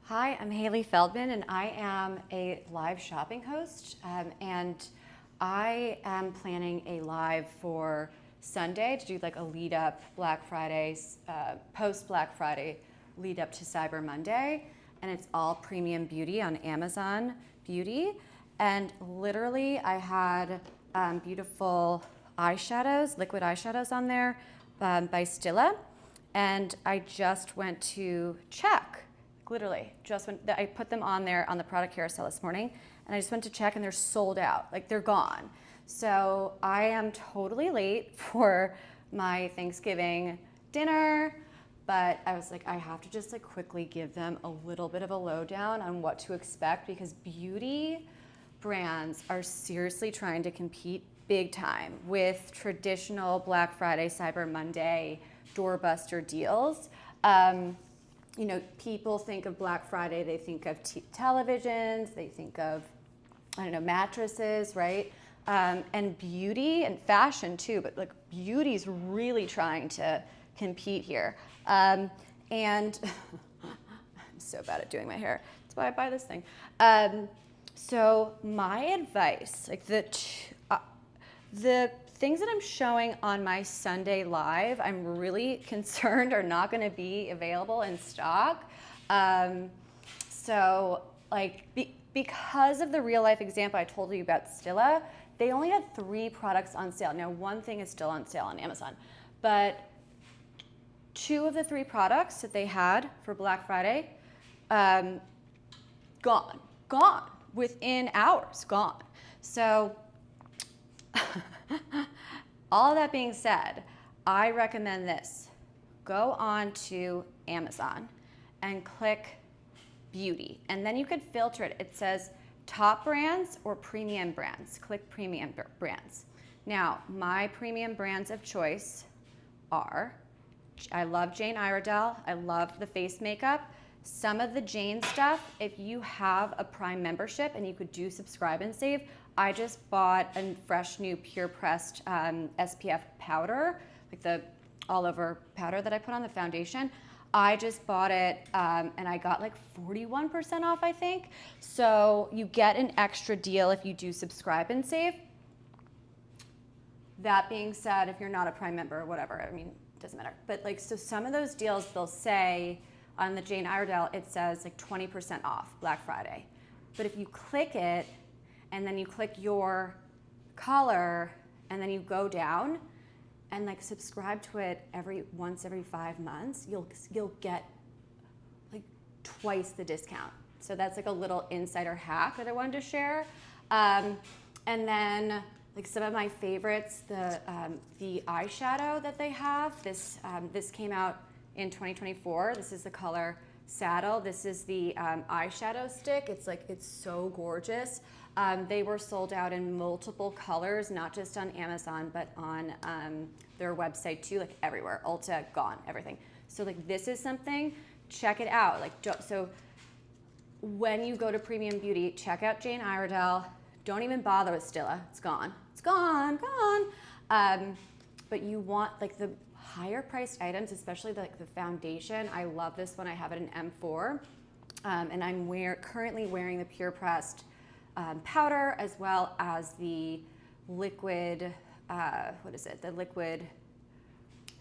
Hi, I'm Hailey Feldman, and I am a live shopping host. And I am planning a live for Sunday to do like a lead up Black Friday, post Black Friday lead up to Cyber Monday. And it's all premium beauty on Amazon Beauty. And literally, I had beautiful eyeshadows, liquid eyeshadows on there by Stila. And I just went to check. Literally, I put them on there on the product carousel this morning, and I just went to check and they're sold out, like they're gone. So I am totally late for my Thanksgiving dinner, but I was like, I have to just like quickly give them a little bit of a lowdown on what to expect, because beauty brands are seriously trying to compete big time with traditional Black Friday, Cyber Monday, doorbuster deals. You know, people think of Black Friday, they think of televisions, they think of, I don't know, mattresses, right? And beauty and fashion too, but like beauty's really trying to compete here. And I'm so bad at doing my hair. That's why I buy this thing. So my advice, like the things that I'm showing on my Sunday live, I'm really concerned are not going to be available in stock. So like because of the real life example I told you about Stila, they only had 3 products on sale. Now one thing is still on sale on Amazon, but 2 of the 3 products that they had for Black Friday, gone within hours, gone. So all that being said, I recommend this. Go on to Amazon and click beauty, and then you could filter it. It says top brands or premium brands. Click premium brands. Now, my premium brands of choice are, I love Jane Iredale. I love the face makeup. Some of the Jane stuff, if you have a Prime membership and you could do subscribe and save, I just bought a fresh new pure pressed SPF powder, like the all over powder that I put on the foundation. I just bought it and I got like 41% off, I think. So you get an extra deal if you do subscribe and save. That being said, if you're not a Prime member or whatever, I mean, it doesn't matter. But like, so some of those deals they'll say on the Jane Iredale, it says like 20% off Black Friday. But if you click it and then you click your color and then you go down and like subscribe to it once every 5 months, you'll get like twice the discount. So that's like a little insider hack that I wanted to share. And then like some of my favorites, the eyeshadow that they have. This came out in 2024. This is the color Saddle. This is the eyeshadow stick. It's so gorgeous. They were sold out in multiple colors, not just on Amazon, but on their website too, like everywhere. Ulta, gone, everything. So like this is something, check it out. So when you go to Premium Beauty, check out Jane Iredale. Don't even bother with Stila. It's gone. It's gone. But you want like the higher priced items, especially like the foundation. I love this one. I have it in M4. And I'm currently wearing the Pure Pressed powder as well as the liquid, the liquid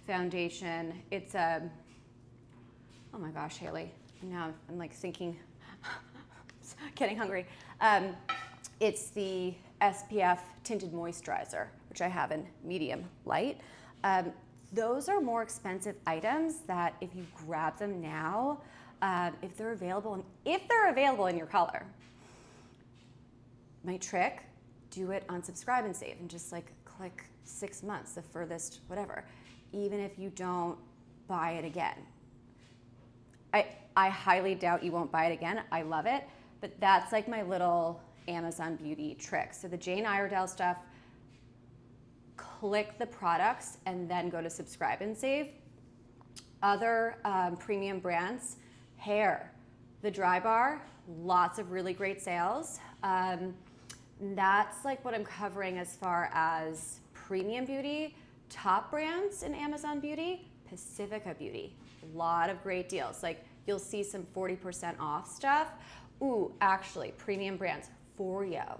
foundation. It's oh my gosh, Hailey. Now I'm like thinking, getting hungry. It's the SPF tinted moisturizer, which I have in medium light. Those are more expensive items that if you grab them now, if they're available in your color, my trick, do it on subscribe and save and just like click 6 months, the furthest, whatever, even if you don't buy it again. I highly doubt you won't buy it again. I love it, but that's like my little Amazon beauty trick. So the Jane Iredale stuff, click the products and then go to subscribe and save. Other premium brands, hair, the Dry Bar, lots of really great sales. That's like what I'm covering as far as premium beauty. Top brands in Amazon Beauty, Pacifica Beauty, a lot of great deals. Like you'll see some 40% off stuff. Ooh, actually, premium brands, Foreo.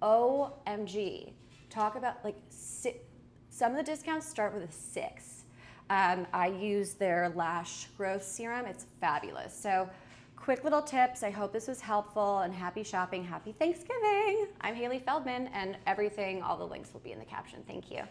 OMG. Talk about like some of the discounts start with a 6. I use their lash growth serum. It's fabulous. So quick little tips. I hope this was helpful, and happy shopping, happy Thanksgiving. I'm Hailey Feldman, and everything, all the links will be in the caption. Thank you.